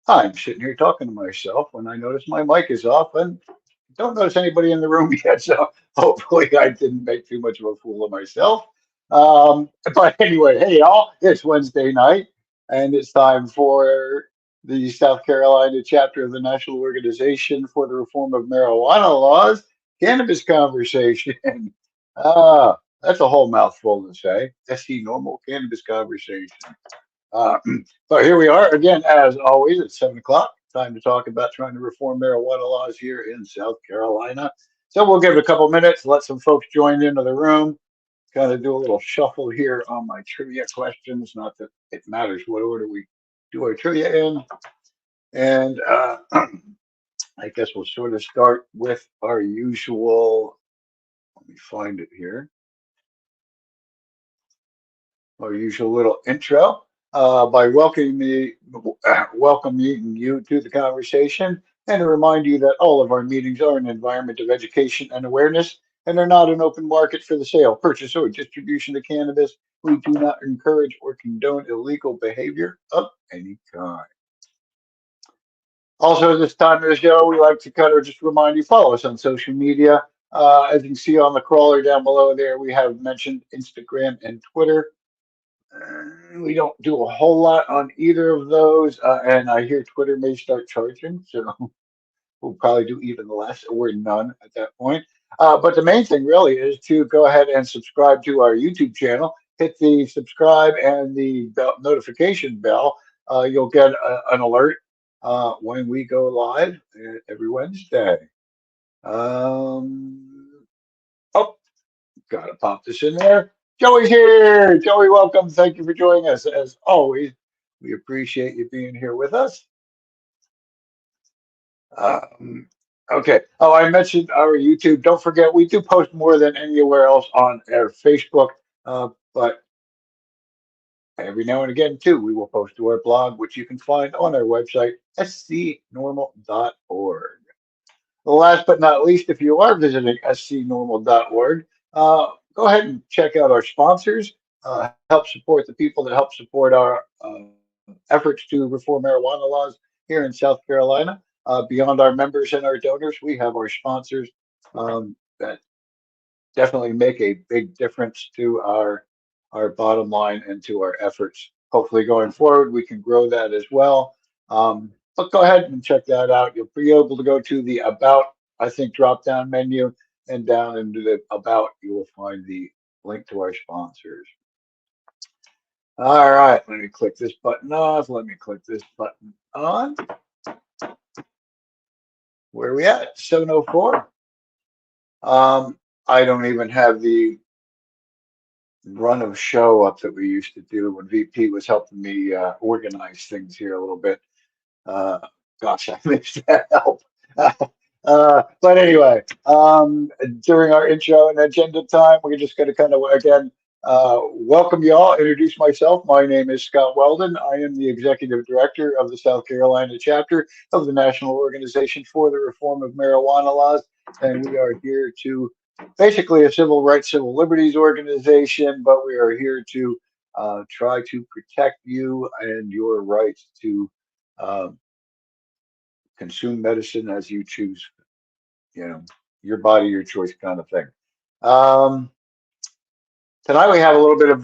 I'm sitting here talking to myself when I notice my mic is off and don't notice anybody in the room yet. So hopefully I didn't make too much of a fool of myself. But anyway, hey y'all, it's Wednesday night and it's time for the South Carolina chapter of the National Organization for the Reform of Marijuana Laws Cannabis Conversation. That's a whole mouthful to say. SC Normal Cannabis Conversation. Uh, so here we are again, as always, at 7 o'clock. Time to talk about trying to reform marijuana laws here in South Carolina. So we'll give it a couple minutes, let some folks join into the room, kind of do a little shuffle here on my trivia questions. Not that it matters what order we do our trivia in. And I guess we'll sort of start with our usual, let me find it here, our usual little intro by welcoming you to the conversation and to remind you that all of our meetings are an environment of education and awareness and are not an open market for the sale, purchase, or distribution of cannabis. We do not encourage or condone illegal behavior of any kind. Also, at this time of the show, we like to kind of just remind you, follow us on social media. As you can see on the crawler down below there, we have mentioned Instagram and Twitter. We don't do a whole lot on either of those, and I hear Twitter may start charging, so we'll probably do even less or none at that point. But the main thing really is to go ahead and subscribe to our YouTube channel. Hit the subscribe and the notification bell. You'll get an alert when we go live every Wednesday. Um, oh, Gotta pop this in there. Joey's here. Joey, welcome. Thank you for joining us. As always, we appreciate you being here with us. Um, okay. Oh, I mentioned our YouTube. Don't forget, we do post more than anywhere else on our Facebook, but every now and again, too, we will post to our blog, which you can find on our website, scnormal.org. Last but not least, if you are visiting scnormal.org, go ahead and check out our sponsors. Help support the people that help support our efforts to reform marijuana laws here in South Carolina. Beyond our members and our donors, we have our sponsors that definitely make a big difference to our bottom line and to our efforts. Hopefully, going forward, we can grow that as well. But go ahead and check that out. You'll be able to go to the About, I think, drop down menu, and down into the About, you will find the link to our sponsors. All right, let me click this button off. Let me click this button on. Where are we at? 7:04. I don't even have the run of show up that we used to do when VP was helping me organize things here a little bit. Uh, Gosh, I missed that help. But anyway, during our intro and agenda time, we're just going to kind of again welcome you all. Introduce myself. My name is Scott Weldon. I am the executive director of the South Carolina chapter of the National Organization for the Reform of Marijuana Laws, and we are here to basically a civil rights, civil liberties organization, but we are here to try to protect you and your rights to uh, consume medicine as you choose, you know, your body, your choice kind of thing. Um, Tonight we have a little bit of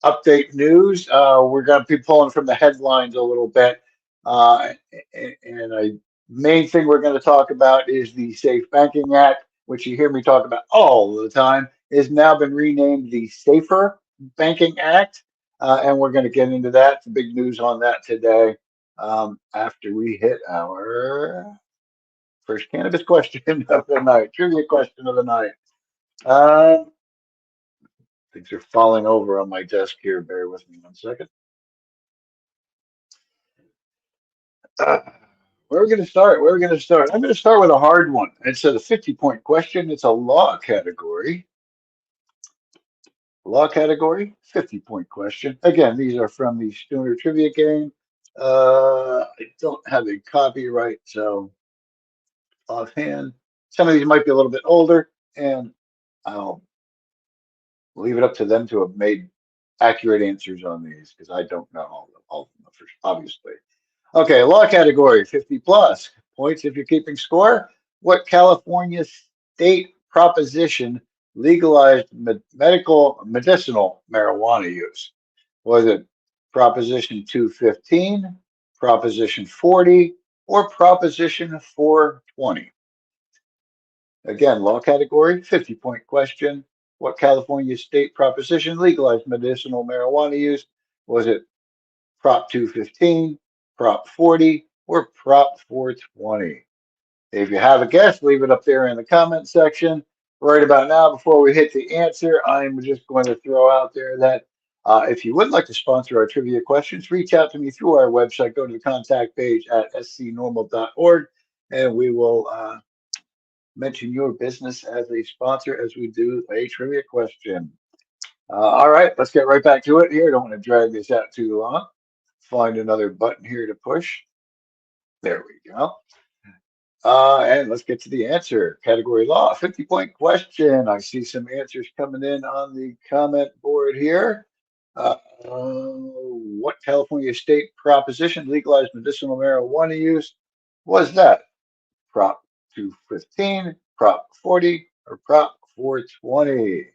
update news. We're going to be pulling from the headlines a little bit. Uh, and a main thing we're going to talk about is the Safe Banking Act, which you hear me talk about all the time, is now been renamed the Safer Banking Act. And we're going to get into that. The big news on that today after we hit our first cannabis question of the night, trivia question of the night. Things are falling over on my desk here. Bear with me 1 second. Uh, where are we going to start? Where are we going to start? I'm going to start with a hard one. It's a 50-point question. It's a law category. Law category, 50-point question. Again, these are from the Stooner Trivia game. I don't have a copyright, so offhand, some of these might be a little bit older, and I'll leave it up to them to have made accurate answers on these because I don't know all of them, obviously. Okay, law category 50 plus points if you're keeping score. What California state proposition legalized medicinal marijuana use? Was it Proposition 215, Proposition 40, or Proposition 420? Again, law category 50-point question. What California state proposition legalized medicinal marijuana use? Was it Prop 215, Prop 40, or Prop 420? If you have a guess, leave it up there in the comment section. Right about now, before we hit the answer, I'm just going to throw out there that if you would like to sponsor our trivia questions, reach out to me through our website. Go to the contact page at scnormal.org, and we will mention your business as a sponsor as we do a trivia question. All right, let's get right back to it here. Don't want to drag this out too long. Find another button here to push. There we go. And let's get to the answer. Category law, 50-point question. I see some answers coming in on the comment board here. What California state proposition legalized medicinal marijuana use was that? Prop 215, Prop 40, or Prop 420?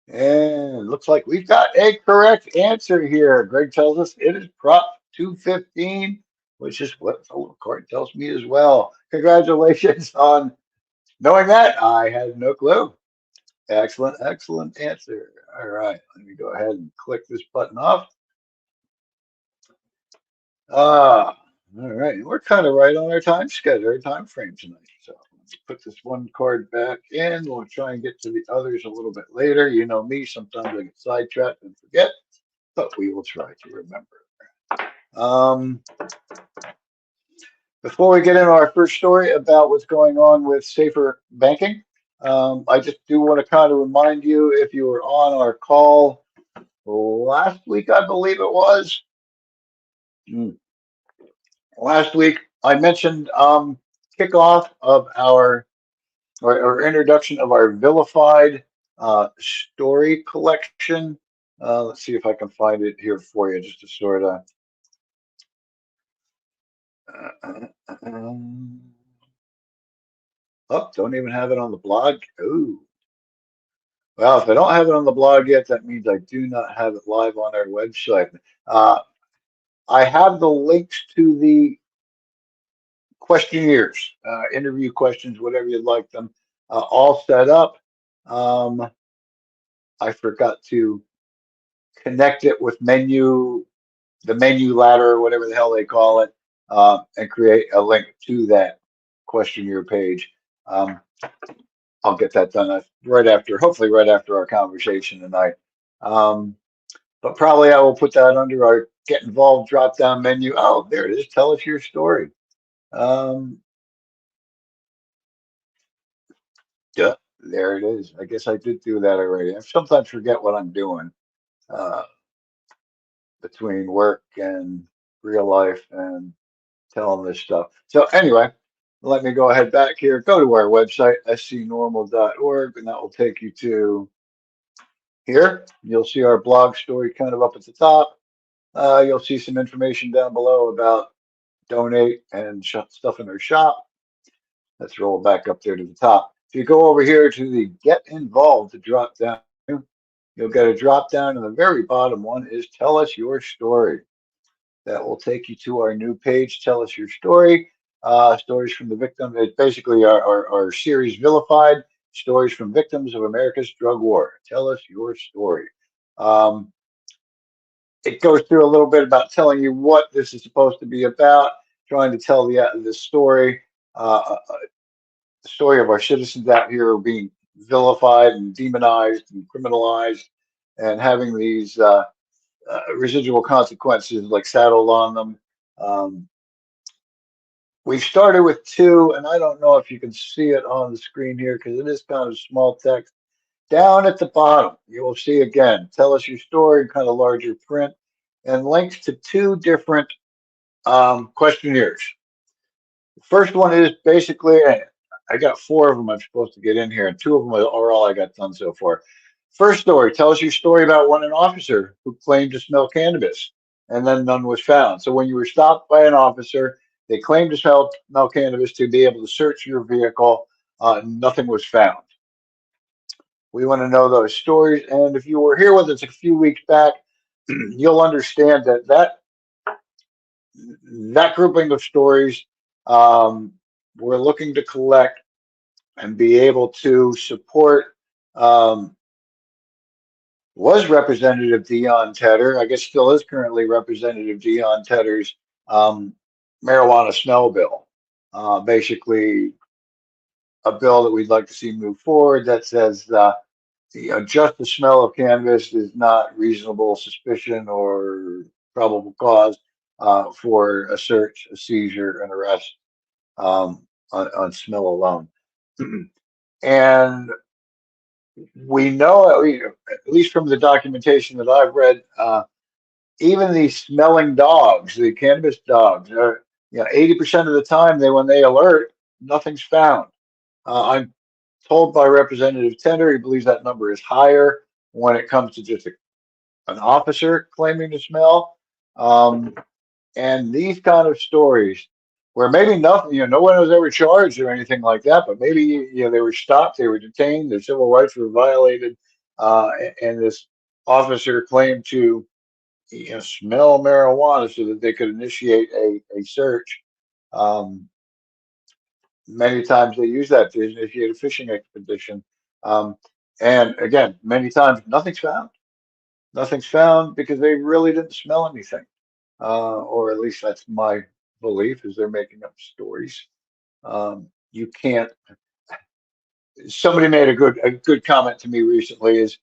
And looks like we've got a correct answer here. Greg tells us it is Prop 215, which is what the little card tells me as well. Congratulations on knowing that. I had no clue. Excellent, excellent answer. All right, let me go ahead and click this button off. All right, we're kind of right on our time schedule, our time frame tonight. So let's put this one card back in. We'll try and get to the others a little bit later. You know me, sometimes I get sidetracked and forget, but we will try to remember. Um, Before we get into our first story about what's going on with safer banking, I just do want to kind of remind you if you were on our call last week, I believe it was. Last week, I mentioned kickoff of our or introduction of our vilified story collection. Let's see if I can find it here for you, just to sort of. Oh, don't even have it on the blog. Ooh. Well, if I don't have it on the blog yet, that means I do not have it live on our website. Uh, I have the links to the questionnaires, interview questions, whatever you'd like them, all set up. I forgot to connect it with the menu ladder, or whatever the hell they call it, and create a link to that questionnaire page. I'll get that done right after, hopefully right after our conversation tonight. But probably I will put that under our get involved drop down menu. Oh, there it is. Tell us your story. Yeah, there it is. I guess I did do that already. I sometimes forget what I'm doing uh, between work and real life and telling this stuff. So anyway, let me go ahead back here. Go to our website, scnormal.org, and that will take you to here. You'll see our blog story kind of up at the top. You'll see some information down below about donate and stuff in our shop. Let's roll back up there to the top. If you go over here to the get involved to drop down, you'll get a drop down, and the very bottom one is tell us your story. That will take you to our new page, tell us your story. Stories from the victim. It's basically our series Vilified, stories from victims of America's drug war. Tell us your story. It goes through a little bit about telling you what this is supposed to be about, trying to tell the story. The story of our citizens out here being vilified and demonized and criminalized and having these residual consequences like saddled on them. We started with two, and I don't know if you can see it on the screen here because it is kind of small text. Down at the bottom, you will see again, tell us your story in kind of larger print, and links to two different questionnaires. The first one is basically, I got four of them I'm supposed to get in here, and two of them are all I got done so far. First story, tell us your story about when an officer who claimed to smell cannabis and then none was found. So when you were stopped by an officer, they claimed to smell cannabis to be able to search your vehicle. Nothing was found. We want to know those stories. And if you were here with us a few weeks back, you'll understand that grouping of stories um, we're looking to collect and be able to support um, was Representative Dion Tedder, I guess still is currently Representative Dion Tedder's um, marijuana smell bill. Basically, a bill that we'd like to see move forward that says just the smell of cannabis is not reasonable suspicion or probable cause for a search, a seizure, an arrest on smell alone. And we know, at least from the documentation that I've read, even these smelling dogs, the cannabis dogs, are 80% of the time when they alert, nothing's found. I'm told by Representative Tender he believes that number is higher when it comes to just an officer claiming to smell. Um, and these kind of stories where maybe nothing, no one was ever charged or anything like that, but maybe they were stopped, they were detained, their civil rights were violated, and this officer claimed to smell marijuana so that they could initiate a search. Um, Many times they use that to initiate a fishing expedition. Um, and again, many times nothing's found. Nothing's found because they really didn't smell anything. Or at least that's my belief, is they're making up stories. You can't. Somebody made a good comment to me recently. Is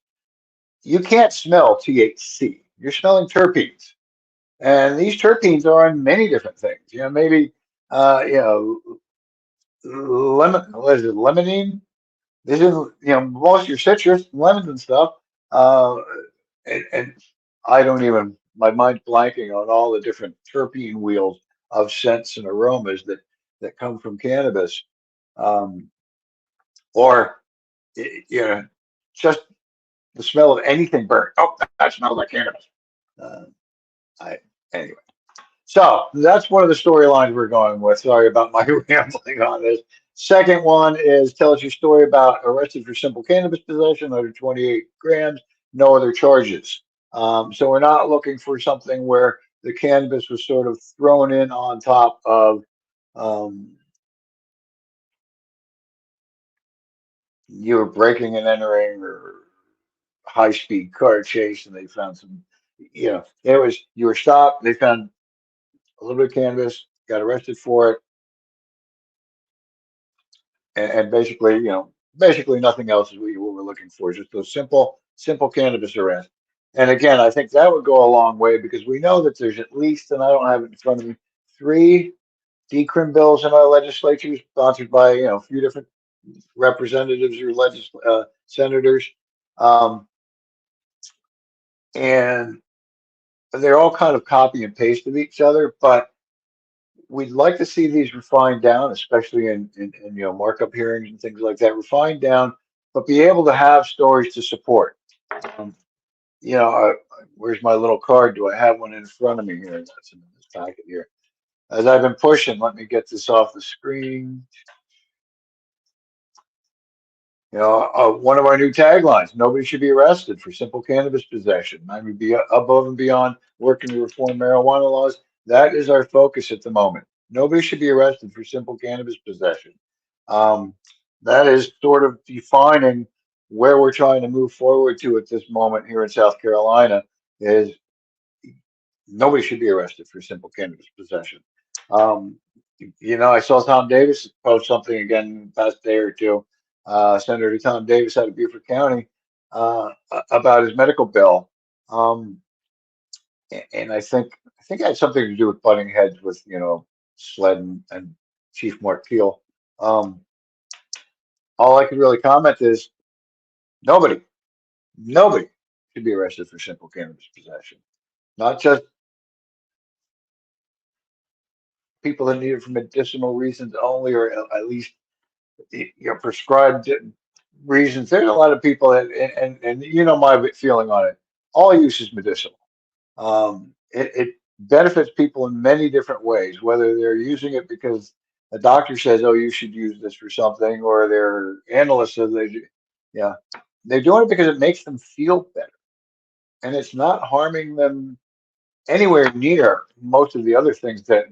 you can't smell THC. You're smelling terpenes, and these terpenes are in many different things. Maybe lemon. What is it? Limonene. This is most of your citrus, lemons and stuff. Uh, and I don't even, my mind's blanking on all the different terpene wheels of scents and aromas that come from cannabis. Um, or just the smell of anything burnt. Oh, that smells like cannabis. Uh, I Anyway. So that's one of the storylines we're going with. Sorry about my rambling on this. Second one is tell us your story about arrested for simple cannabis possession under 28 grams, no other charges. So we're not looking for something where the cannabis was sort of thrown in on top of um, you were breaking and entering or high speed car chase and they found some, it was, you were stopped, they found a little bit of cannabis, got arrested for it, and basically nothing else is what we're looking for. Just those simple cannabis arrests. And again, I think that would go a long way because we know that there's at least, and I don't have it in front of me, three decrim bills in our legislature sponsored by a few different representatives or senators, um, and they're all kind of copy and paste of each other, but we'd like to see these refined down, especially in markup hearings and things like that, refined down, but be able to have stories to support. Um, where's my little card? Do I have one in front of me here? That's in this packet here. As I've been pushing, let me get this off the screen. One of our new taglines: "Nobody should be arrested for simple cannabis possession." I mean, be above and beyond working to reform marijuana laws. That is our focus at the moment. Nobody should be arrested for simple cannabis possession. Um, that is sort of defining where we're trying to move forward to at this moment here in South Carolina. Is nobody should be arrested for simple cannabis possession. Um, I saw Tom Davis post something again in the past day or two. Senator Tom Davis out of Beaufort County about his medical bill, and I think it had something to do with butting heads with SLED and Chief Mark Keel. Um, all I could really comment is nobody, nobody should be arrested for simple cannabis possession. Not just people that need it for medicinal reasons only, or at least prescribed reasons. There's a lot of people that, and my feeling on it. All use is medicinal. it benefits people in many different ways, whether they're using it because a doctor says, "Oh, you should use this for something," or their analyst says yeah, they're doing it because it makes them feel better, and it's not harming them anywhere near most of the other things that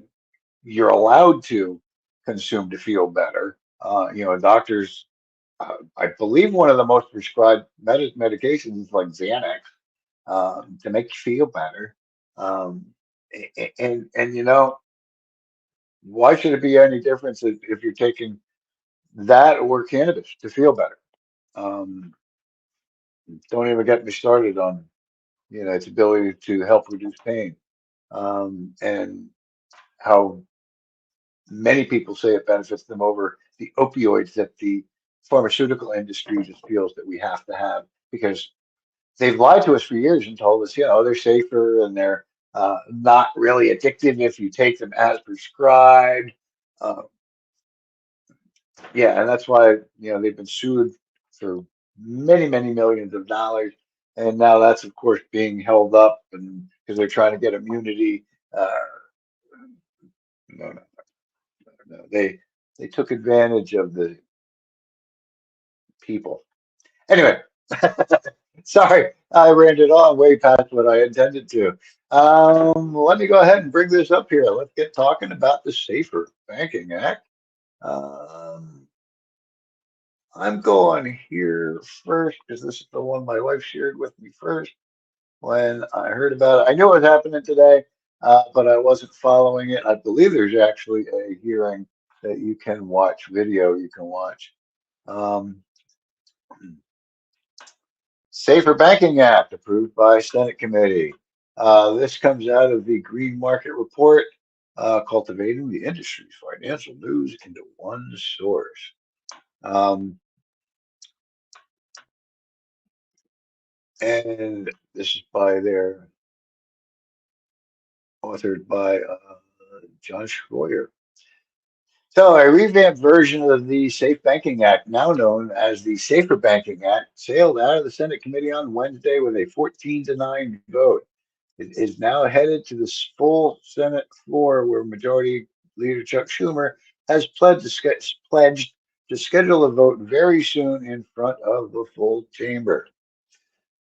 you're allowed to consume to feel better. Doctors, I believe one of the most prescribed medications is like Xanax to make you feel better. Um, and why should it be any difference if you're taking that or cannabis to feel better? Um, don't even get me started on its ability to help reduce pain, and how many people say it benefits them over the opioids that the pharmaceutical industry just feels that we have to have because they've lied to us for years and told us, they're safer and they're not really addictive if you take them as prescribed. Uh, yeah, and that's why, they've been sued for many, many millions of dollars. And now that's, of course, being held up and because they're trying to get immunity. Uh, no, no, no. They took advantage of the people. Anyway, sorry, I ran it on way past what I intended to. Let me go ahead and bring this up here. Let's get talking about the Safer Banking Act. Um, I'm going here first because this is the one my wife shared with me first when I heard about it. I knew it was happening today, but I wasn't following it. I believe there's actually a hearing that you can watch, video you can watch. Um, Safer Banking Act approved by Senate committee. This comes out of the Green Market Report, cultivating the industry's financial news into one source. Um, and this is by their authored by John Schroyer. So, a revamped version of the Safe Banking Act, now known as the Safer Banking Act, sailed out of the Senate committee on Wednesday with a 14-9 vote. It is now headed to the full Senate floor, where Majority Leader Chuck Schumer has pledged to schedule a vote very soon in front of the full chamber.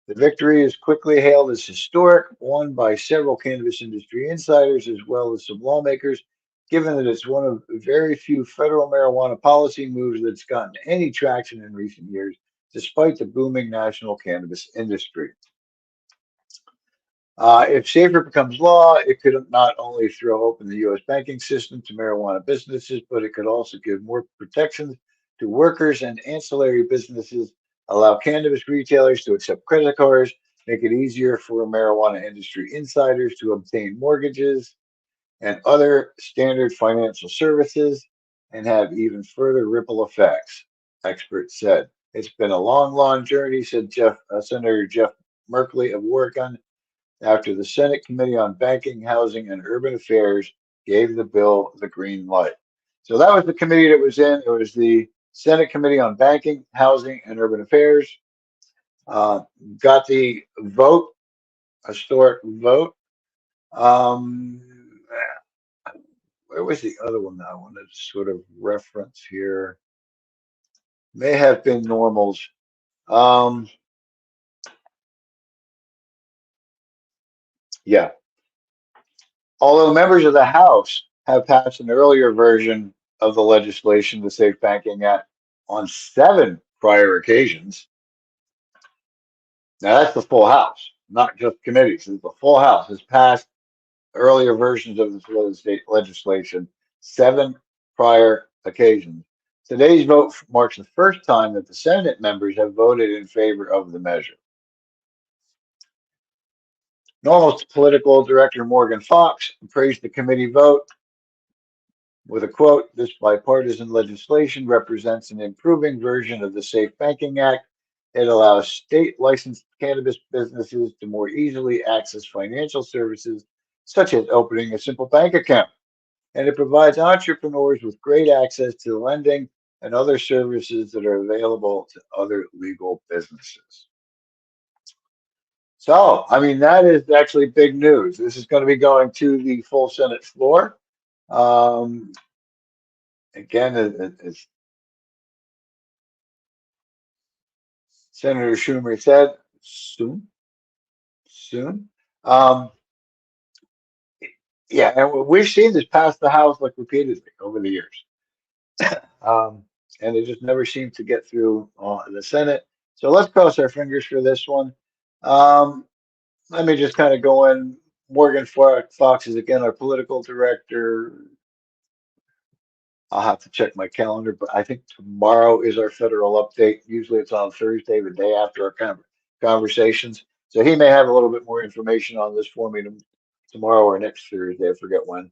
The victory is quickly hailed as historic, won by several cannabis industry insiders as well as some lawmakers, given that it's one of very few federal marijuana policy moves that's gotten any traction in recent years, despite the booming national cannabis industry. If SAFER becomes law, it could not only throw open the U.S. banking system to marijuana businesses, but it could also give more protections to workers and ancillary businesses, allow cannabis retailers to accept credit cards, make it easier for marijuana industry insiders to obtain mortgages and other standard financial services, and have even further ripple effects, experts said. It's been a long, long journey, said Senator Jeff Merkley of Oregon, after the Senate Committee on Banking, Housing, and Urban Affairs gave the bill the green light. So that was the committee that was in. It was the Senate Committee on Banking, Housing, and Urban Affairs. Uh, got the vote, historic vote. Um, where was the other one that I wanted to sort of reference here? May have been NORML's. Um, yeah, although members of the House have passed an earlier version of the legislation, the Safe Banking Act, on 7 prior occasions. Now that's the full House, not just committees. The full House has passed earlier versions of this legislation 7 prior occasions. Today's vote marks the first time that the Senate members have voted in favor of the measure. NORML's political director Morgan Fox praised the committee vote with a quote, "This bipartisan legislation represents an improving version of the Safe Banking Act. It allows state licensed cannabis businesses to more easily access financial services, such as opening a simple bank account. And it provides entrepreneurs with great access to lending and other services that are available to other legal businesses." So, I mean, that is actually big news. This is going to be going to the full Senate floor. Um, again, as Senator Schumer said, soon, soon. Um, yeah, and we've seen this pass the House like repeatedly over the years. Um, and it just never seemed to get through the Senate. So let's cross our fingers for this one. Um, let me just kind of go in. Morgan Fox is again our political director. I'll have to check my calendar, but I think tomorrow is our federal update. Usually it's on Thursday, the day after our conversations. So he may have a little bit more information on this for me tomorrow or next Thursday. I forget when.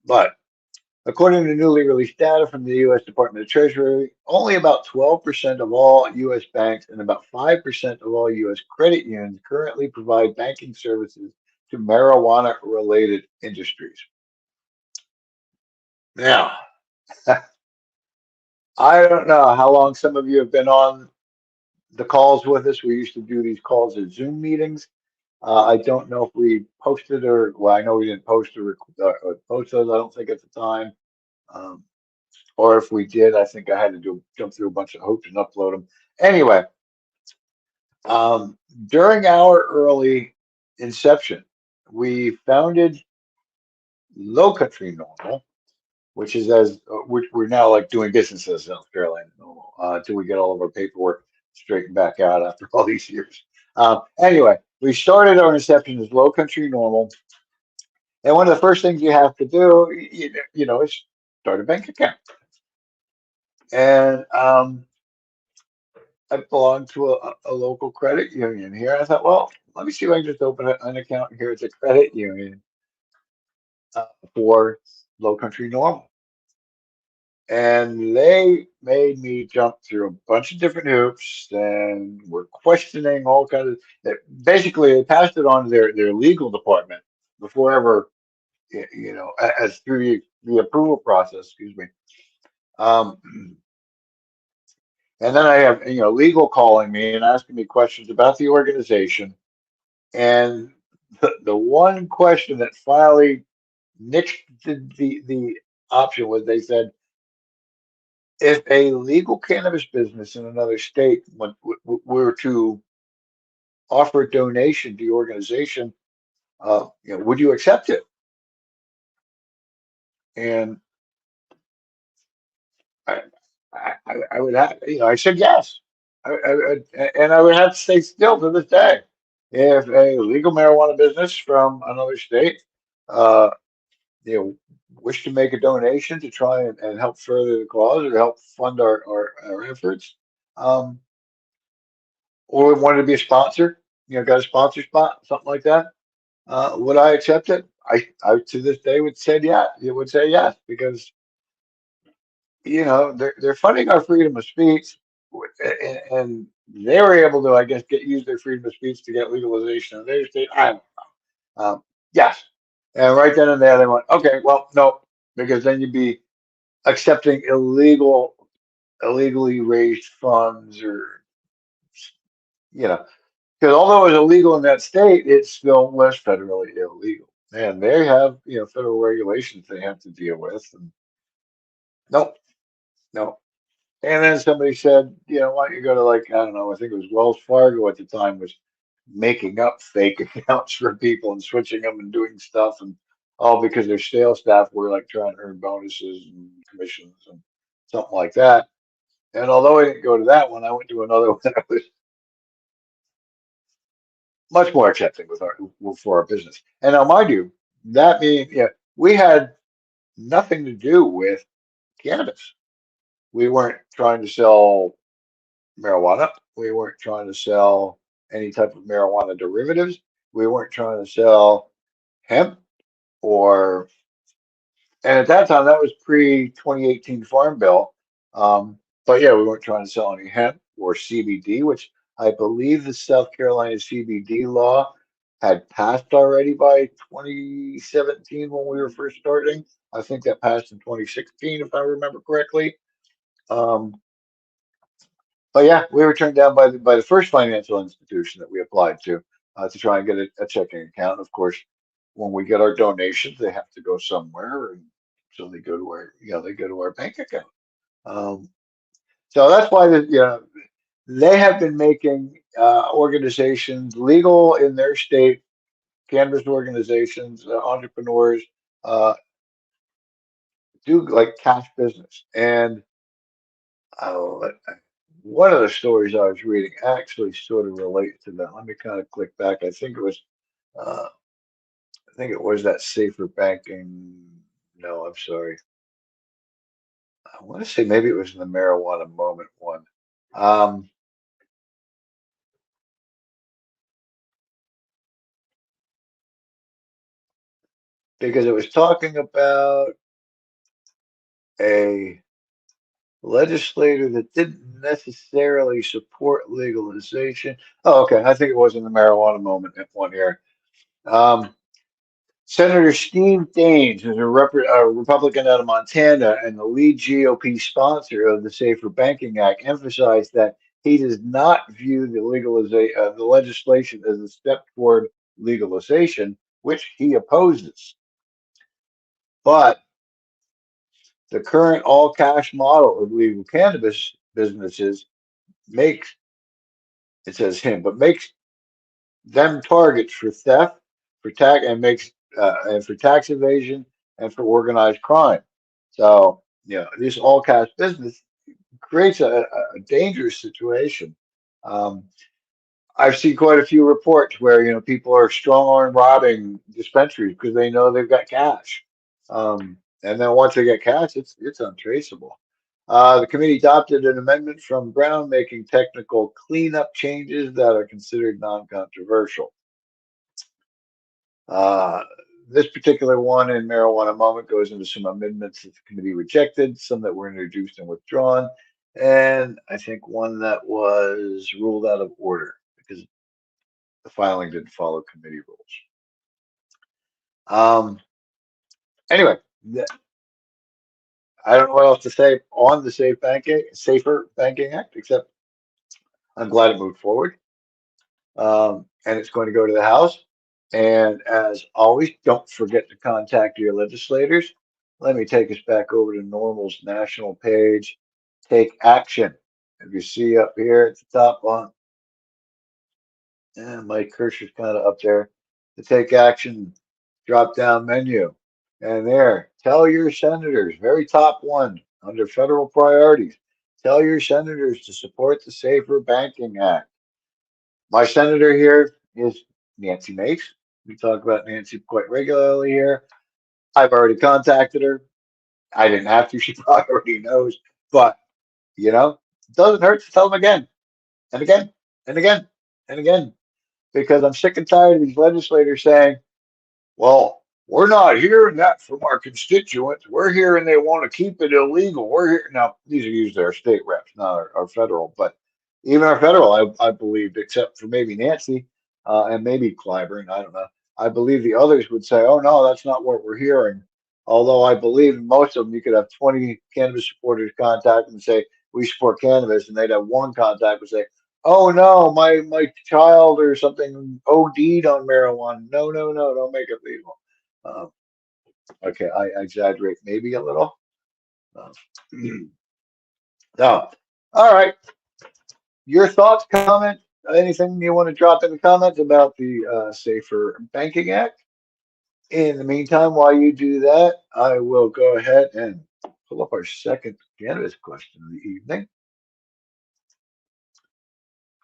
But according to newly released data from the U.S. Department of Treasury, only about 12% of all U.S. banks and about 5% of all U.S. credit unions currently provide banking services to marijuana related industries. Now, I don't know how long some of you have been on the calls with us. We used to do these calls as Zoom meetings. I don't know if we posted well, I know we didn't post or post those, I don't think at the time. Um, or if we did, I think I had to jump through a bunch of hoops and upload them. Anyway, during our early inception, we founded Low Country Normal, which is which we're now like doing business as South Carolina Normal until we get all of our paperwork straightened back out after all these years. Anyway, we started our inception as Low Country Normal, and one of the first things you have to do, is start a bank account. And I belong to a local credit union here. I thought, well, let me see if I can just open an account here at the credit union for Low Country Normal. And they made me jump through a bunch of different hoops and were questioning all kinds of. Basically, they passed it on to their legal department before ever, as through the approval process. Excuse me. Um, and then I have legal calling me and asking me questions about the organization. And the one question that finally nixed the option was they said, if a legal cannabis business in another state were to offer a donation to the organization, would you accept it? And I, I would have, I said yes. And I would have to stay still to this day. If a legal marijuana business from another state, uh, wish to make a donation to try and help further the cause or help fund our efforts, um, or wanted to be a sponsor, got a sponsor spot, something like that, would I accept it? I to this day would say yeah, you would say yes because they're funding our freedom of speech, and they were able to, I guess, use their freedom of speech to get legalization in their state. I don't know. Yes, and right then and there they went, okay, well, no, because then you'd be accepting illegally raised funds, or you know, because although it's illegal in that state, it still was federally illegal, and they have federal regulations they have to deal with. And nope, no. And then somebody said, why don't you go to, like, I don't know, I think it was Wells Fargo at the time was making up fake accounts for people and switching them and doing stuff, and all because their sales staff were like trying to earn bonuses and commissions and something like that. And although I didn't go to that one, I went to another one that was much more accepting for our business. And now, mind you, that means we had nothing to do with cannabis. We weren't trying to sell marijuana. We weren't trying to sell any type of marijuana derivatives. We weren't trying to sell hemp or, and at that time that was pre 2018 Farm Bill. But yeah, we weren't trying to sell any hemp or CBD, which I believe the South Carolina CBD law had passed already by 2017 when we were first starting. I think that passed in 2016, if I remember correctly. Um, But yeah, we were turned down by the first financial institution that we applied to try and get a checking account. Of course, when we get our donations, they have to go somewhere, and so they go to our they go to our bank account. Um, so that's why they have been making organizations legal in their state, cannabis organizations, entrepreneurs uh, do like cash business. And uh, one of the stories I was reading actually sort of relates to that. Let me kind of click back. Uh, I think it was that safer banking. No, I'm sorry. I want to say maybe it was in the marijuana moment one. Um, because it was talking about a legislator that didn't necessarily support legalization. Oh, okay. I think it was in the marijuana moment one here. Um, Senator Steve Daines is a Republican out of Montana and the lead GOP sponsor of the Safer Banking Act, emphasized that he does not view the legislation as a step toward legalization, which he opposes. But the current all cash model of legal cannabis businesses makes, it says him, but makes them targets for theft, for tax, and for tax evasion and for organized crime. So, this all cash business creates a dangerous situation. Um, I've seen quite a few reports where people are strong arm robbing dispensaries because they know they've got cash, and then once they get cash, it's untraceable. The committee adopted an amendment from Brown making technical cleanup changes that are considered non-controversial. Uh, this particular one in marijuana moment goes into some amendments that the committee rejected, some that were introduced and withdrawn, and I think one that was ruled out of order because the filing didn't follow committee rules. Um, anyway, I don't know what else to say on the Safer Banking Act, except I'm glad it moved forward. And it's going to go to the House. And as always, don't forget to contact your legislators. Let me take us back over to NORML's national page. Take action. If you see up here at the top on, and my cursor's kind of up there, the take action drop down menu. And there, tell your senators, very top one under federal priorities, tell your senators to support the Safer Banking Act. My senator here is Nancy Mace. We talk about Nancy quite regularly here. I've already contacted her. I didn't have to. She probably already knows. But, it doesn't hurt to tell them again and again and again and again because I'm sick and tired of these legislators saying, well, we're not hearing that from our constituents. We're hearing they want to keep it illegal. We're here now. These are usually our state reps, not our federal. But even our federal, I believed, except for maybe Nancy and maybe Clyburn. I don't know. I believe the others would say, "Oh no, that's not what we're hearing." Although I believe most of them, you could have 20 cannabis supporters contact and say we support cannabis, and they'd have one contact and say, "Oh no, my child or something OD'd on marijuana. No, no, no, don't make it legal." Um, okay, I exaggerate maybe a little. Um, so, all right, your thoughts, comments, anything you want to drop in the comments about the Safer Banking Act? In the meantime, while you do that, I will go ahead and pull up our second cannabis question of the evening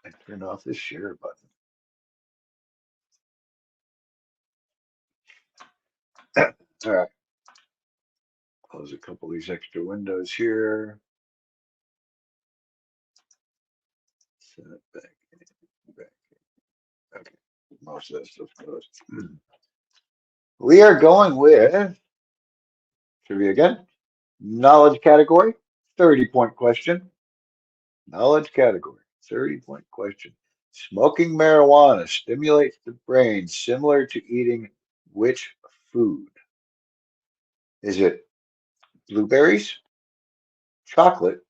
and turn off this share button. All right, close a couple of these extra windows here. Set it back. Okay, most of that stuff goes. We are going with trivia again. Knowledge category, 30-point question. Knowledge category, 30-point question. Smoking marijuana stimulates the brain similar to eating which food? Is it blueberries, chocolate,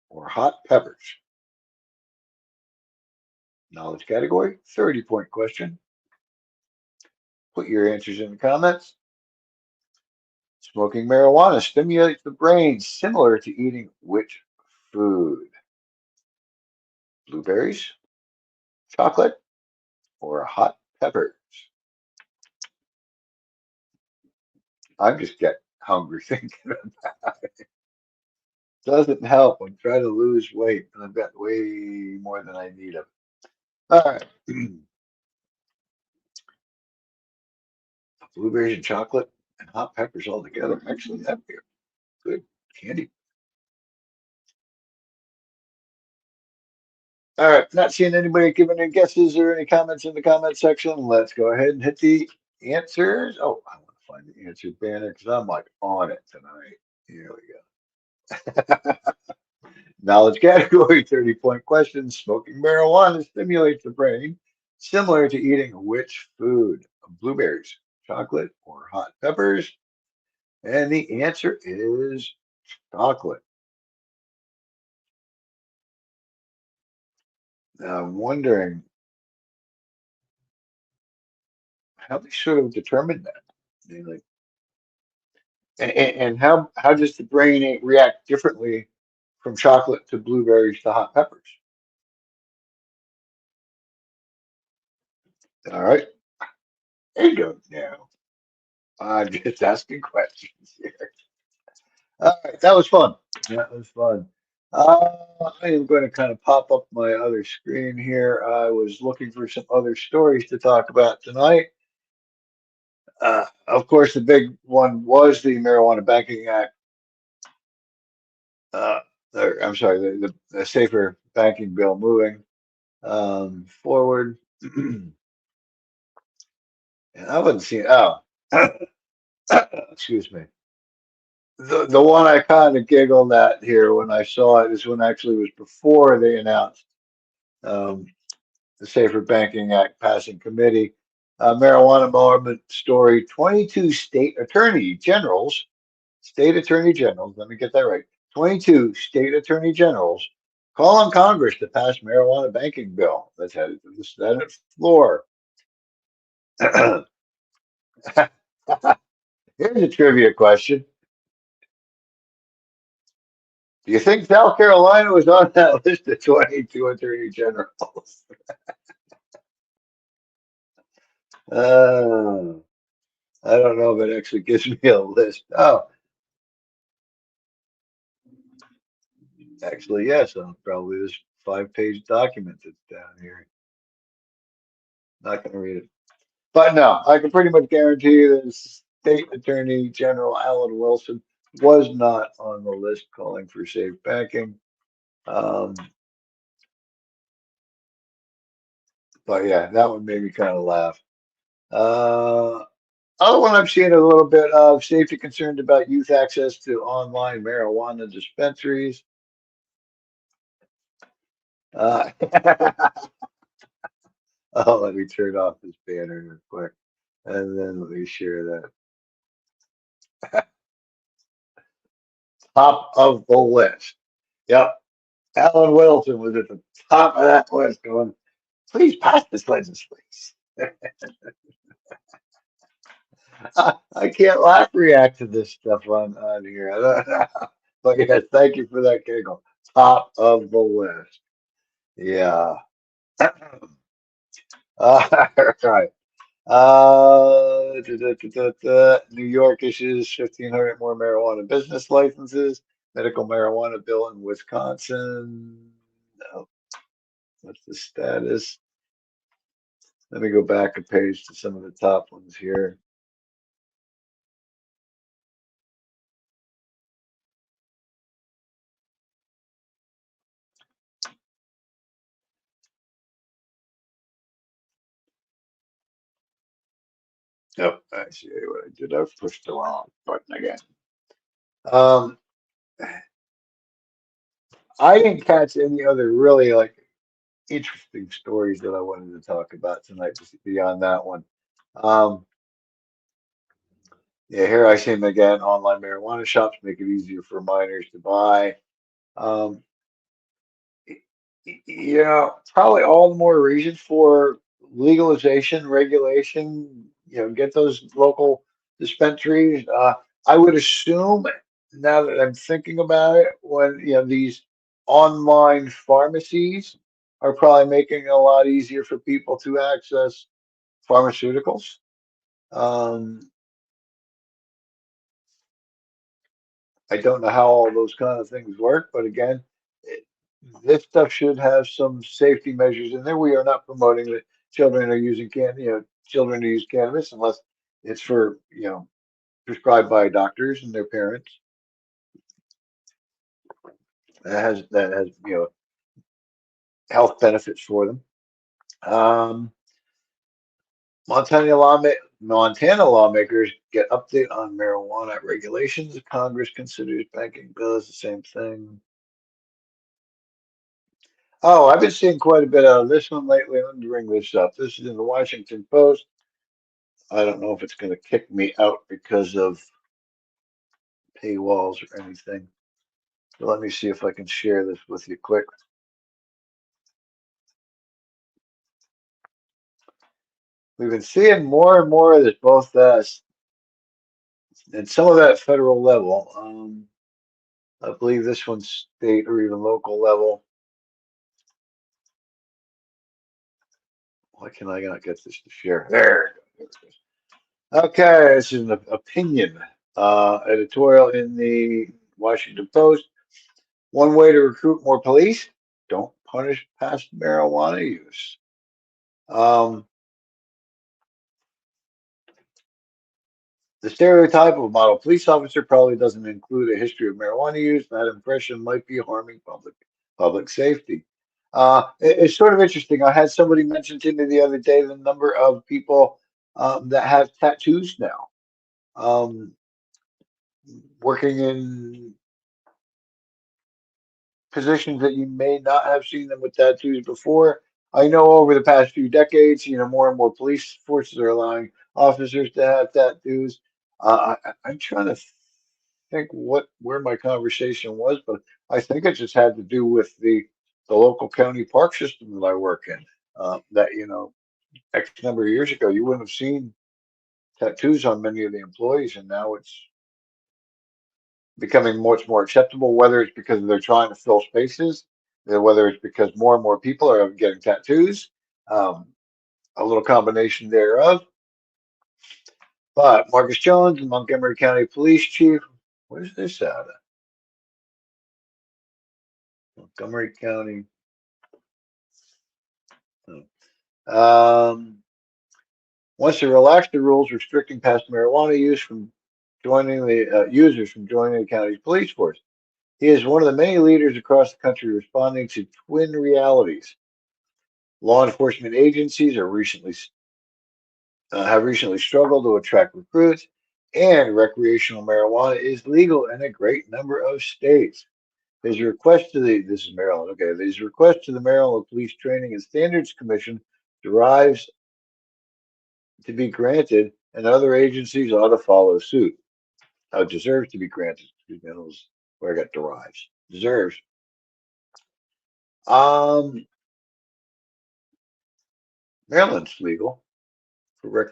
or hot peppers? Knowledge category, 30-point question. Put your answers in the comments. Smoking marijuana stimulates the brain similar to eating which food? Blueberries, chocolate, or hot peppers? I'm just getting hungry thinking. Doesn't help. I'm trying to lose weight, and I've got way more than I need of. All right. Blueberries and chocolate and hot peppers all together. Actually, that'd be a good candy. All right. Not seeing anybody giving any guesses or any comments in the comment section. Let's go ahead and hit the answers. Oh, I want to find the answer banner because I'm like on it tonight. Here we go. Knowledge category, 30-point question. Smoking marijuana stimulates the brain, similar to eating which food? Blueberries, chocolate, or hot peppers? And the answer is chocolate. Now, I'm wondering how they sort of determined that. Like, and how does the brain react differently from chocolate to blueberries to hot peppers? All right, there you go. Now, I'm just asking questions here. All right, that was fun. That was fun. I am going to kind of pop up my other screen here. I was looking for some other stories to talk about tonight. Of course, the big one was the Marijuana Banking Act. Uh, I'm sorry, the Safer Banking Bill moving forward. And I wasn't seeing, oh, excuse me. The one I kind of giggled at here when I saw it is when actually it was before they announced um, the Safer Banking Act passing committee. Marijuana movement story: 22 state attorney generals, let me get that right. 22 state attorney generals call on Congress to pass marijuana banking bill that's headed to the Senate floor. Here's a trivia question. Do you think South Carolina was on that list of 22 attorney generals? Uh, I don't know if it actually gives me a list. Oh, actually, yes, on probably this 5-page document that's down here. Not going to read it. But no, I can pretty much guarantee you that State Attorney General Alan Wilson was not on the list calling for safe banking. Um, but yeah, that one made me kind of laugh. Uh, Other one I'm seeing a little bit of safety concerned about youth access to online marijuana dispensaries. Uh, oh, let me turn off this banner real quick, and then let me share that. Top of the list. Yep, Alan Wilson was at the top of that list, going, "Please pass this legislation." I can't laugh react to this stuff on here. I don't know. But yes, thank you for that giggle. Top of the list. Yeah. All right. New York issues 1,500 more marijuana business licenses. Medical marijuana bill in Wisconsin. No, what's the status? Let me go back a page to some of the top ones here. Oh, I see what I did. I pushed the wrong button again. Um, I didn't catch any other really like interesting stories that I wanted to talk about tonight, just beyond that one. Um, yeah, here I see them again. Online marijuana shops make it easier for minors to buy. Um, Probably all the more reason for legalization, regulation, get those local dispensaries. I would assume, now that I'm thinking about it, when, these online pharmacies are probably making it a lot easier for people to access pharmaceuticals. Um, I don't know how all those kind of things work, but again, it, this stuff should have some safety measures in there. We are not promoting that children are using children to use cannabis unless it's for, prescribed by doctors and their parents. That has, health benefits for them. Um, Montana lawmakers get update on marijuana regulations. Congress considers banking bills the same thing. Oh, I've been seeing quite a bit of this one lately. Let me bring this up. This is in the Washington Post. I don't know if it's going to kick me out because of paywalls or anything. But let me see if I can share this with you quick. We've been seeing more and more of this, both and some of that federal level. I believe this one's state or even local level. Why can I not get this to share? There. Okay, this is an opinion editorial in the Washington Post. One way to recruit more police: don't punish past marijuana use. Um, the stereotype of a model police officer probably doesn't include a history of marijuana use. That impression might be harming public safety. It's sort of interesting. I had somebody mention to me the other day the number of people that have tattoos now, um, working in positions that you may not have seen them with tattoos before. I know over the past few decades, more and more police forces are allowing officers to have tattoos. I'm trying to think where my conversation was, but I think it just had to do with the local county park system that I work in. That X number of years ago, you wouldn't have seen tattoos on many of the employees, and now it's becoming much more acceptable, whether it's because they're trying to fill spaces, whether it's because more and more people are getting tattoos, um, a little combination thereof. But Marcus Jones, Montgomery County Police Chief, where's this out of? Montgomery County. Um, Wants to relax the rules restricting past marijuana use from joining the users from joining the county's police force. He is one of the many leaders across the country responding to twin realities. Law enforcement agencies have recently struggled to attract recruits, and recreational marijuana is legal in a great number of states. His request to the This is Maryland, okay. His request to the Maryland Police Training and Standards Commission derives to be granted, and other agencies ought to follow suit. Deserves to be granted. Excuse me, that was where I got derives. Deserves. Um, Maryland's legal for rec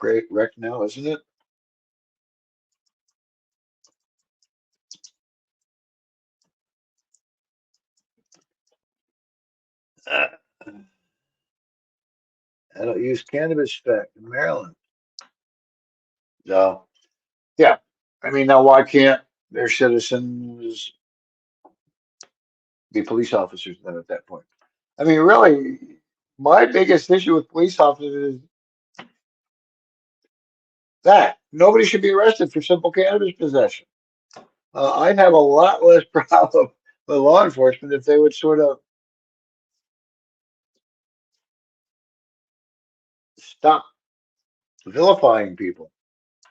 now, isn't it? Uh, Adult use cannabis fact in Maryland. So, yeah. I mean, now why can't their citizens be police officers then at that point? I mean, really, my biggest issue with police officers is that nobody should be arrested for simple cannabis possession. I'd have a lot less problem with law enforcement if they would sort of stop vilifying people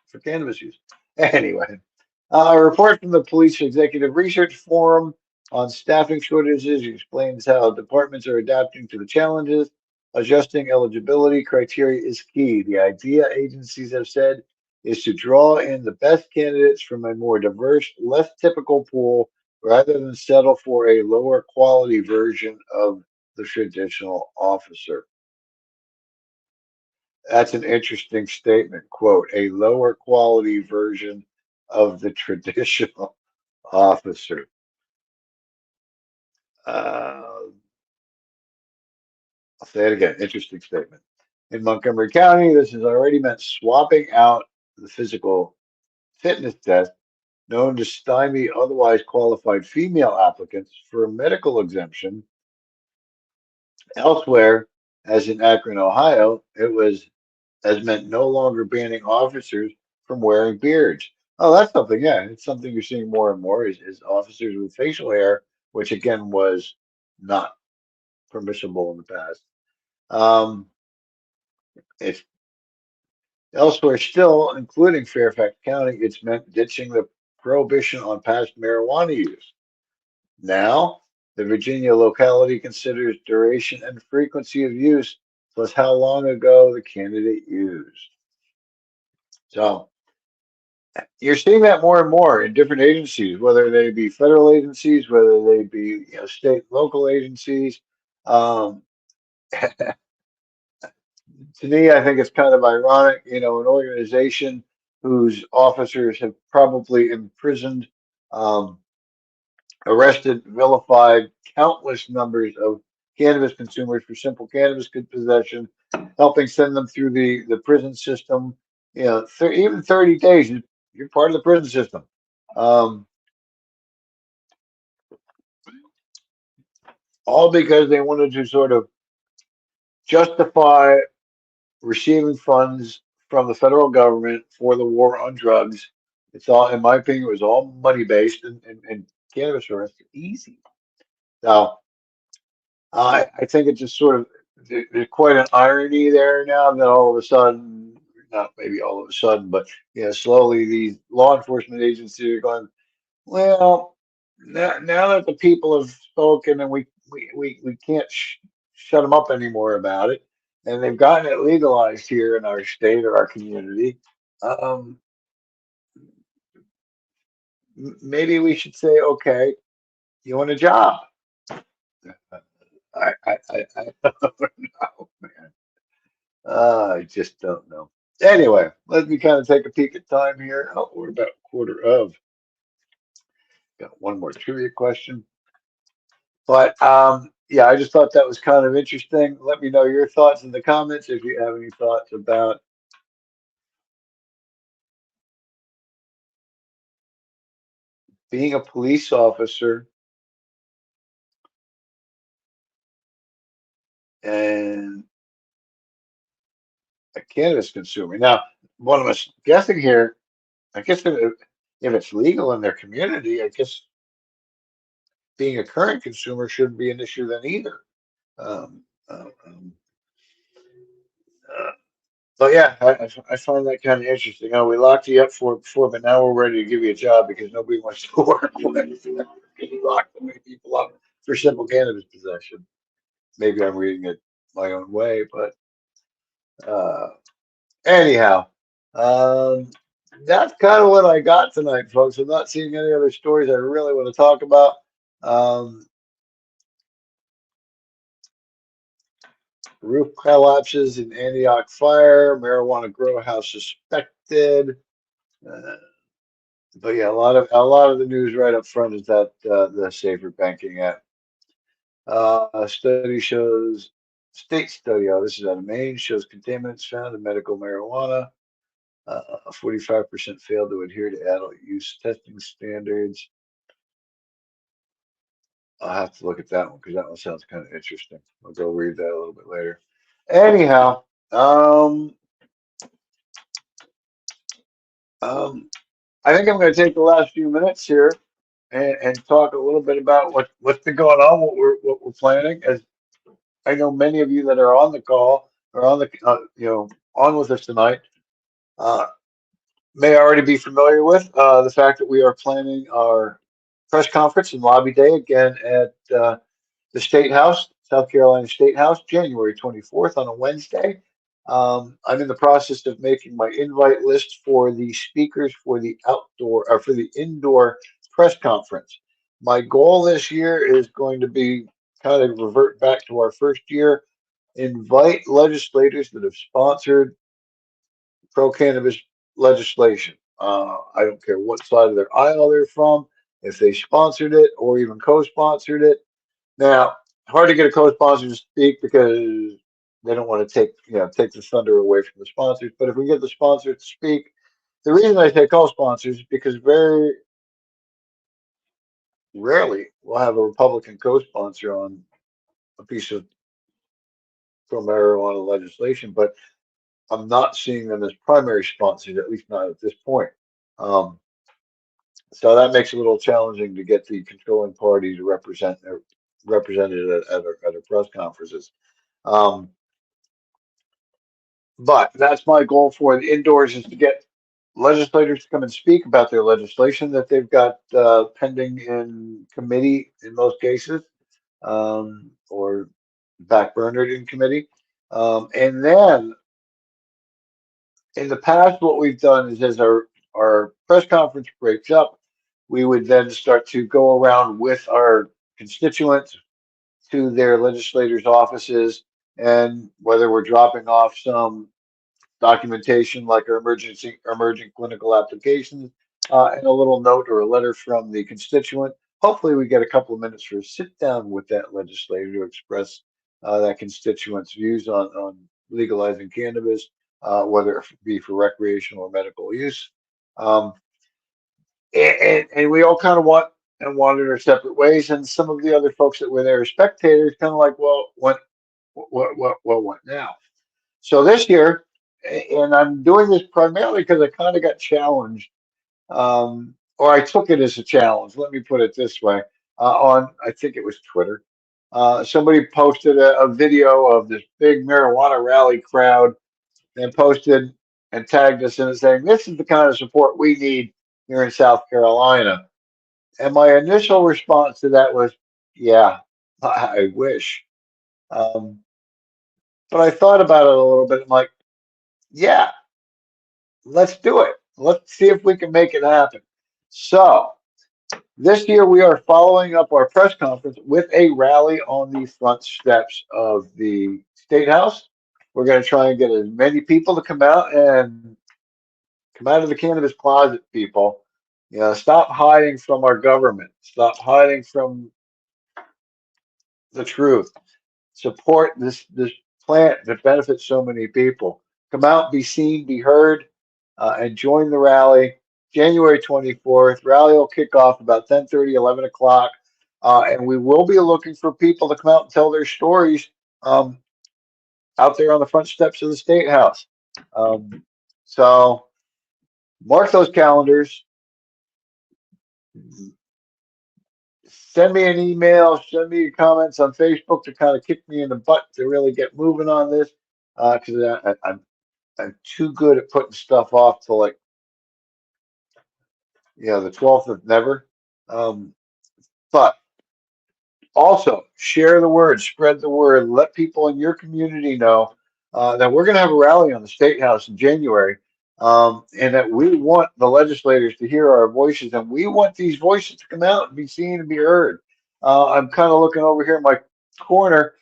for cannabis use. Anyway, a report from the Police Executive Research Forum on staffing shortages explains how departments are adapting to the challenges. Adjusting eligibility criteria is key. The idea, agencies have said, is to draw in the best candidates from a more diverse, less typical pool rather than settle for a lower quality version of the traditional officer. That's an interesting statement. Quote, a lower quality version of the traditional officer. Uh, I'll say it again. Interesting statement. In Montgomery County, this has already meant swapping out the physical fitness test known to stymie otherwise qualified female applicants for a medical exemption. Elsewhere, as in Akron, Ohio, it was has meant no longer banning officers from wearing beards. Oh, that's something. Yeah, it's something you're seeing more and more is officers with facial hair, which again was not permissible in the past. Um, it's elsewhere still, including Fairfax County, it's meant ditching the prohibition on past marijuana use. Now, the Virginia locality considers duration and frequency of use plus how long ago the candidate used. So you're seeing that more and more in different agencies, whether they be federal agencies, whether they be state, local agencies. Um, to me, I think it's kind of ironic, an organization whose officers have probably imprisoned, um, arrested, vilified countless numbers of cannabis consumers for simple cannabis possession, helping send them through the prison system. Even 30 days, you're part of the prison system. Um, all because they wanted to sort of justify receiving funds from the federal government for the war on drugs. It's all, in my opinion, it was all money based, and cannabis arrests are easy. Now, I think it just sort of there's quite an irony there now that all of a sudden, not maybe all of a sudden, but slowly these law enforcement agencies are going, well, now that the people have spoken and we can't shut them up anymore about it, and they've gotten it legalized here in our state or our community, um, maybe we should say, okay, you want a job? I don't know, man. I just don't know. Anyway, let me kind of take a peek at time here. Oh, we're about a quarter of. Got one more trivia question. But yeah, I just thought that was kind of interesting. Let me know your thoughts in the comments if you have any thoughts about being a police officer and a cannabis consumer. Now, what I'm guessing here, I guess if it's legal in their community, I guess being a current consumer shouldn't be an issue then either. Um, uh, um, uh, but yeah, I find that kind of interesting. Oh, we locked you up for before, but now we're ready to give you a job because nobody wants to work with you. You lock so many people up for simple cannabis possession. Maybe I'm reading it my own way, but uh, anyhow, um, that's kind of what I got tonight, folks. I'm not seeing any other stories I really want to talk about. Um, Roof collapses in Antioch fire, marijuana grow house suspected. Uh, but yeah, a lot of the news right up front is that the Safer Banking Act. A study shows state study. Oh, this is out of Maine. Shows contaminants found in medical marijuana. 45% failed to adhere to adult use testing standards. I'll have to look at that one because that one sounds kind of interesting. I'll go read that a little bit later. Anyhow, um, I think I'm going to take the last few minutes here and talk a little bit about what's been going on, what we're planning. As I know, many of you that are on the call or on the on with us tonight uh, may already be familiar with the fact that we are planning our press conference and lobby day again at the State House, South Carolina State House, January 24th on a Wednesday. I'm in the process of making my invite list for the speakers for the outdoor or for the indoor press conference. My goal this year is going to be kind of revert back to our first year. Invite legislators that have sponsored pro-cannabis legislation. I don't care what side of their aisle they're from, if they sponsored it or even co-sponsored it. Now, hard to get a co-sponsor to speak because they don't want to take the thunder away from the sponsors. But if we get the sponsor to speak, the reason I say co-sponsors is because very rarely we'll have a Republican co-sponsor on a piece of pro marijuana legislation, but I'm not seeing them as primary sponsors, at least not at this point. Um, so that makes it a little challenging to get the controlling party to represented at our press conferences. Um, but that's my goal for the indoors is to get legislators to come and speak about their legislation that they've got pending in committee in most cases, or backburnered in committee. And then in the past, what we've done is as our press conference breaks up, we would then start to go around with our constituents to their legislators' offices, and whether we're dropping off some documentation like our emerging clinical applications, and a little note or a letter from the constituent. Hopefully, we get a couple of minutes for a sit down with that legislator to express that constituent's views on legalizing cannabis, whether it be for recreational or medical use. Um, and we all kind of wanted our separate ways. And some of the other folks that were there as spectators, kind of like, well, what now? So this year, and I'm doing this primarily because I kind of got challenged, or I took it as a challenge. Let me put it this way: on I think it was Twitter, somebody posted a video of this big marijuana rally crowd and posted and tagged us in it saying, "This is the kind of support we need here in South Carolina." And my initial response to that was, "Yeah, I wish." Um, but I thought about it a little bit. I'm like, "Yeah, let's do it. Let's see if we can make it happen." So this year we are following up our press conference with a rally on the front steps of the State House. We're going to try and get as many people to come out of the cannabis closet, people. Stop hiding from our government. Stop hiding from the truth. Support this plant that benefits so many people. Come out, be seen, be heard, and join the rally. January 24th. Rally will kick off about 10:30, 11 o'clock. And we will be looking for people to come out and tell their stories um, out there on the front steps of the State House. So mark those calendars. Send me an email, send me your comments on Facebook to kind of kick me in the butt to really get moving on this. Because I'm too good at putting stuff off till like the 12th of never. Um, but also share the word, spread the word, let people in your community know that we're going to have a rally on the State House in January, and that we want the legislators to hear our voices, and we want these voices to come out and be seen and be heard. I'm kind of looking over here in my corner,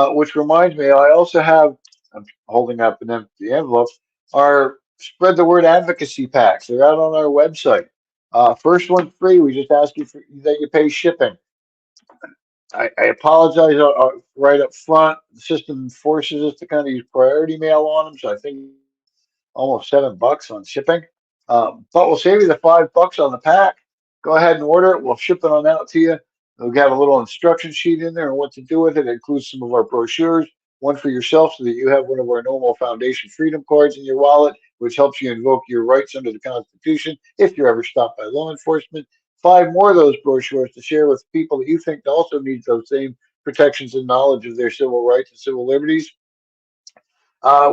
which reminds me, I also have, I'm holding up an empty envelope, our spread the word advocacy packs. They're out on our website. First one free. We just ask you that you pay shipping. I apologize right up front. The system forces us to kind of use priority mail on them, so I think almost $7 on shipping. But we'll save you the $5 on the pack. Go ahead and order it. We'll ship it on out to you. We'll have a little instruction sheet in there and what to do with it. It includes some of our brochures, one for yourself so that you have one of our NORML Foundation Freedom Cards in your wallet, which helps you invoke your rights under the Constitution if you're ever stopped by law enforcement. 5 more of those brochures to share with people that you think also need those same protections and knowledge of their civil rights and civil liberties.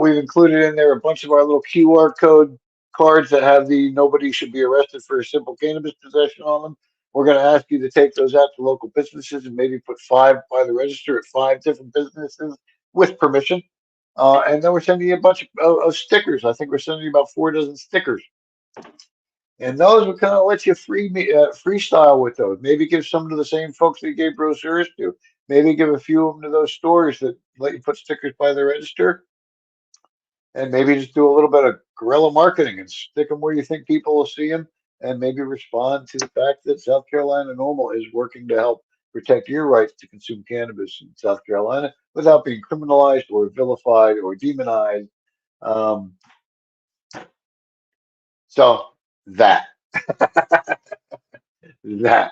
We've included in there a bunch of our little QR code cards that have the nobody should be arrested for a simple cannabis possession on them. We're going to ask you to take those out to local businesses and maybe put 5 by the register at 5 different businesses with permission. And then we're sending you a bunch of stickers. I think we're sending you about 4 dozen stickers. And those will kind of let you freestyle with those. Maybe give some to the same folks that you gave brochures to. maybe give a few of them to those stores that let you put stickers by the register, and maybe just do a little bit of guerrilla marketing and stick them where you think people will see them, and maybe respond to the fact that South Carolina NORML is working to help protect your rights to consume cannabis in South Carolina without being criminalized or vilified or demonized. Um, so that that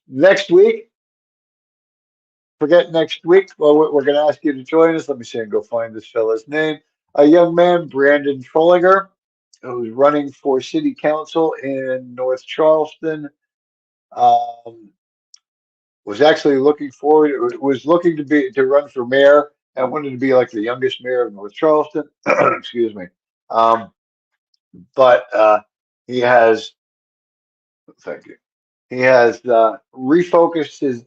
next week, forget next week. Well, we're going to ask you to join us. Let me see and go find this fella's name. A young man, Brandon Trollinger, who's running for city council in North Charleston. Um, was actually looking forward, was looking to run for mayor and wanted to be like the youngest mayor of North Charleston. Excuse me. Um, but he has, thank you. He has refocused his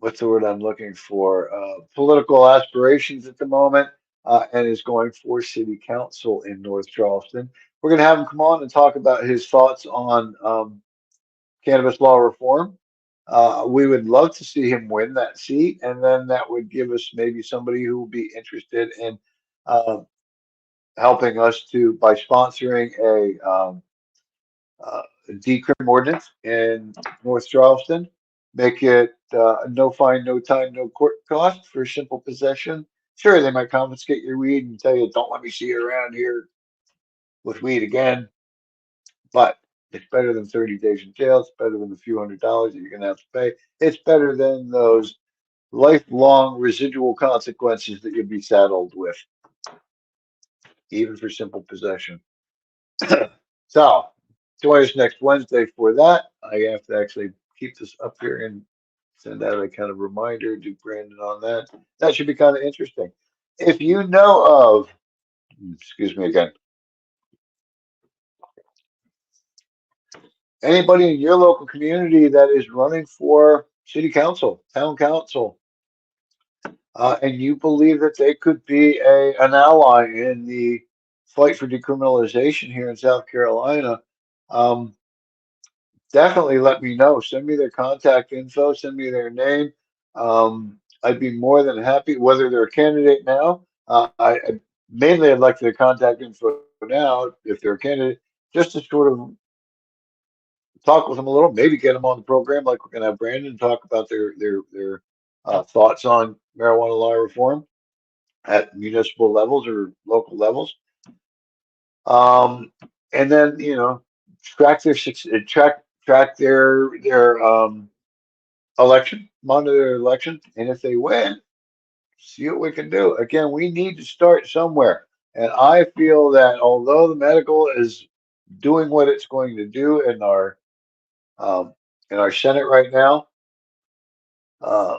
what's the word I'm looking for? Political aspirations at the moment, and is going for city council in North Charleston. We're going to have him come on and talk about his thoughts on cannabis law reform. We would love to see him win that seat, and then that would give us maybe somebody who will be interested in uh, helping us to by sponsoring uh, decrim ordinance in North Charleston, make it no fine, no time, no court cost for simple possession. Sure, they might confiscate your weed and tell you, don't let me see you around here with weed again, but it's better than 30 days in jail. It's better than a few $100s that you're going to have to pay. It's better than those lifelong residual consequences that you'd be saddled with, even for simple possession. So, join us next Wednesday for that. I have to actually keep this up here and send out a kind of reminder to Brandon on that. That should be kind of interesting. If you know of, excuse me again, anybody in your local community that is running for city council, town council, and you believe that they could be an ally in the fight for decriminalization here in South Carolina, um, definitely let me know. Send me their contact info, send me their name. I'd be more than happy, whether they're a candidate now. Mainly I'd like their contact info now, if they're a candidate, just to sort of talk with them a little, maybe get them on the program, like we're going to have Brandon talk about their thoughts on marijuana law reform at municipal levels or local levels. Um, and then track their track their election, monitor their election, and if they win, see what we can do. Again, we need to start somewhere, and I feel that although the medical is doing what it's going to do um, in our Senate right now, uh,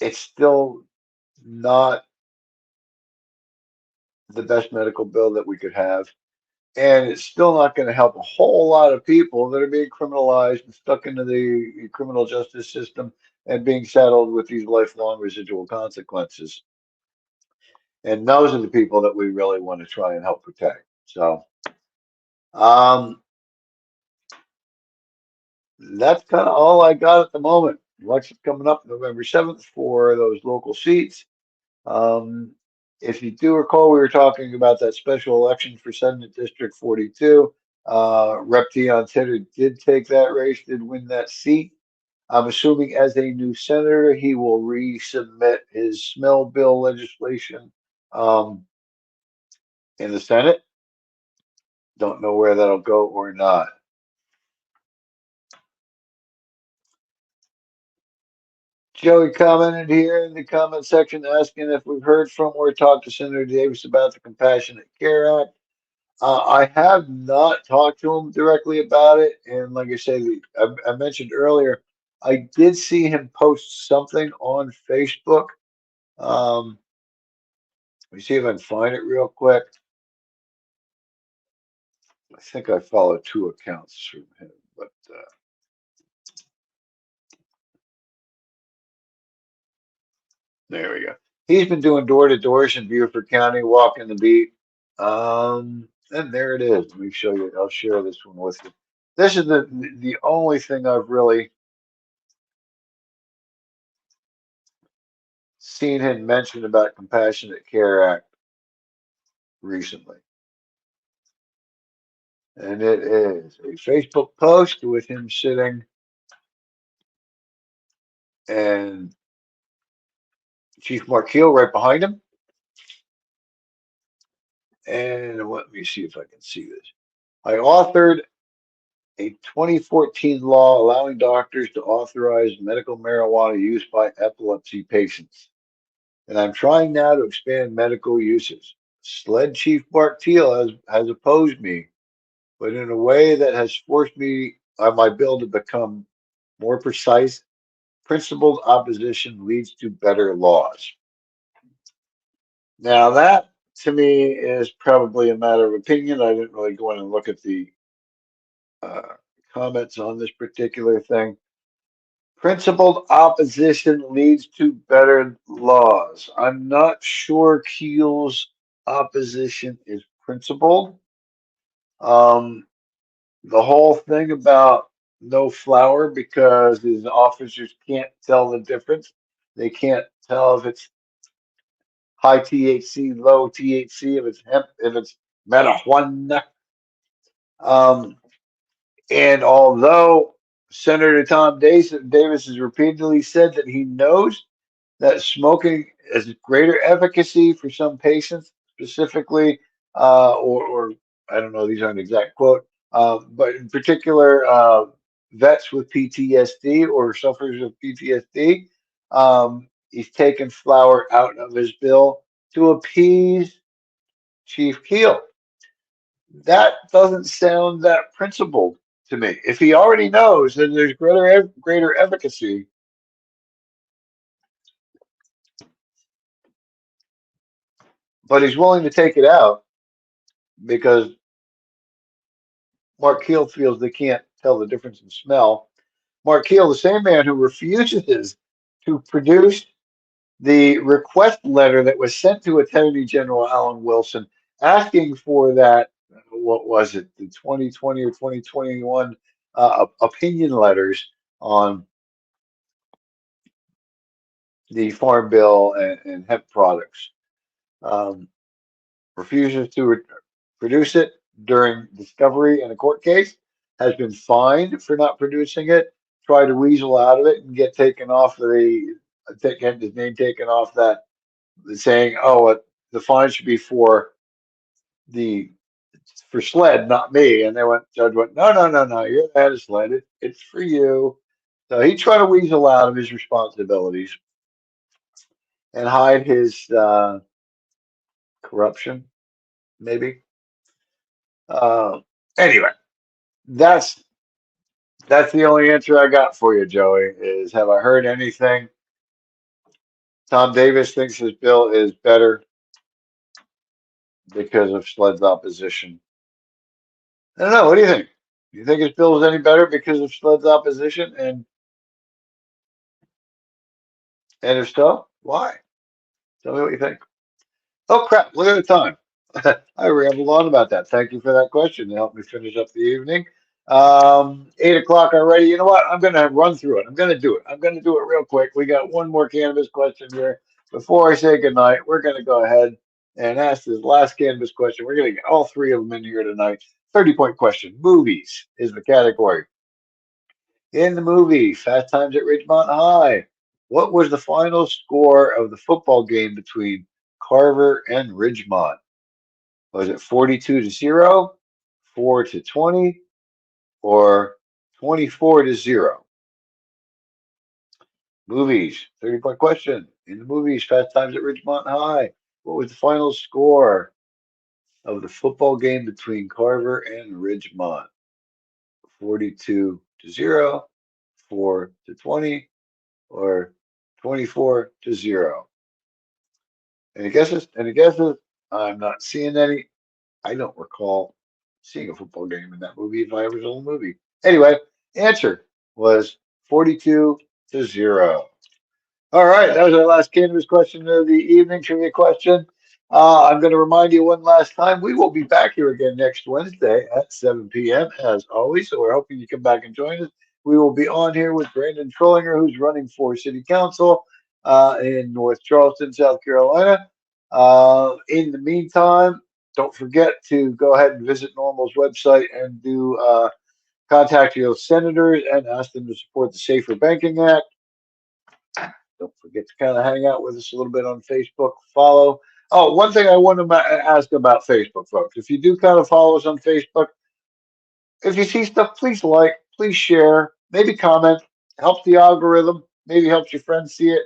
it's still not the best medical bill that we could have. And it's still not going to help a whole lot of people that are being criminalized and stuck into the criminal justice system and being saddled with these lifelong residual consequences. And those are the people that we really want to try and help protect. So um, that's kind of all I got at the moment. Election's coming up November 7th for those local seats. Um, if you do recall, we were talking about that special election for Senate District 42. Rep. Dion Titter did take that race, did win that seat. I'm assuming as a new senator, he will resubmit his smell bill legislation um, in the Senate. Don't know where that'll go or not. Joey commented here in the comment section asking if we've heard from or talked to Senator Davis about the Compassionate Care Act. I have not talked to him directly about it, and like I said, I mentioned earlier, I did see him post something on Facebook. Um, Let me see if I can find it real quick. I think I follow two accounts from him, but there we go. He's been doing door to doors in Beaufort County, walking the beat. And there it is. Let me show you. I'll share this one with you. This is the only thing I've really seen him mention about Compassionate Care Act recently. And it is a Facebook post with him sitting and Chief Markeel right behind him. And let me see if I can see this. I authored a 2014 law allowing doctors to authorize medical marijuana use by epilepsy patients. And I'm trying now to expand medical uses. SLED Chief Bart Thiel has opposed me, but in a way that has forced me my bill to become more precise. Principled opposition leads to better laws. Now that to me is probably a matter of opinion. I didn't really go in and look at the uh, comments on this particular thing. Principled opposition leads to better laws. I'm not sure Keel's opposition is principled. Um, the whole thing about no flower because his officers can't tell the difference. They can't tell if it's high THC, low THC, if it's hemp, if it's marijuana. Um, and although Senator Tom Davis has repeatedly said that he knows that smoking has greater efficacy for some patients, specifically, or I don't know, these aren't exact quote, but in particular, vets with PTSD or sufferers of PTSD. He's taken flour out of his bill to appease Chief Keel. That doesn't sound that principled to me. If he already knows that there's greater efficacy, but he's willing to take it out because Mark Keel feels they can't tell the difference in smell. Mark Keel, the same man who refuses to produce the request letter that was sent to Attorney General Alan Wilson asking for that, what was it, the 2020 or 2021 opinion letters on the Farm Bill and hemp products. Um, Refuses to produce it during discovery in a court case, has been fined for not producing it, tried to weasel out of it and get taken off get his name taken off that, saying, oh, the fine should be the for SLED, not me. And judge went, no, no, no, no, you're the head of SLED. It's for you. So he tried to weasel out of his responsibilities and hide his corruption, maybe. Uh, anyway, that's that's the only answer I got for you, Joey. Is have I heard anything? Tom Davis thinks his bill is better because of SLED's opposition. I don't know. What do you think? Do you think his bill is any better because of SLED's opposition? And if so, why? Tell me what you think. Oh crap! Look at the time. I rambled on about that. Thank you for that question to help me finish up the evening. 8 o'clock already. You know what? I'm going to run through it. I'm going to do it. I'm going to do it real quick. We got one more cannabis question here. Before I say goodnight, we're going to go ahead and ask this last cannabis question. We're going to get all three of them in here tonight. 30-point question. Movies is the category. In the movie Fast Times at Ridgemont High, what was the final score of the football game between Carver and Ridgemont? Was it 42-0, 4-20, or 24-0? Movies, 30-point question. In the movies, Fast Times at Ridgemont High, what was the final score of the football game between Carver and Ridgemont? 42-0, 4-20, or 24-0? Any guesses? Any guesses? I'm not seeing any. I don't recall seeing a football game in that movie if I ever saw a movie. Anyway, answer was 42-0. All right, that was our last cannabis question of the evening, trivia question. I'm going to remind you one last time, we will be back here again next Wednesday at 7 p.m. as always. So we're hoping you come back and join us. We will be on here with Brandon Trollinger, who's running for City Council in North Charleston, South Carolina. In the meantime, don't forget to go ahead and visit NORML's website and do contact your senators and ask them to support the Safer Banking Act. Don't forget to kind of hang out with us a little bit on Facebook. Follow. Oh, one thing I want to ask about Facebook, folks. If you do kind of follow us on Facebook, if you see stuff, please like, please share, maybe comment. Help the algorithm. Maybe helps your friends see it.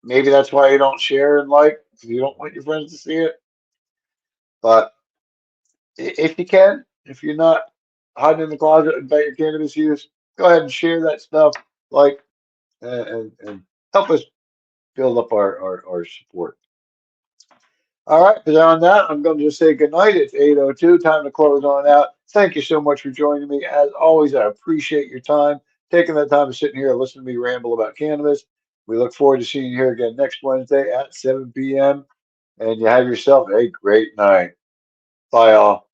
Maybe that's why you don't share and like, because you don't want your friends to see it. But if you can, if you're not hiding in the closet about your cannabis use, go ahead and share that stuff. Like and help us build up our support. All right, beyond that, I'm going to just say goodnight. It's 8:02, time to close on out. Thank you so much for joining me. As always, I appreciate your time, taking that time to sit here and listen to me ramble about cannabis. We look forward to seeing you here again next Wednesday at 7 p.m. And you have yourself a great night. Bye, all.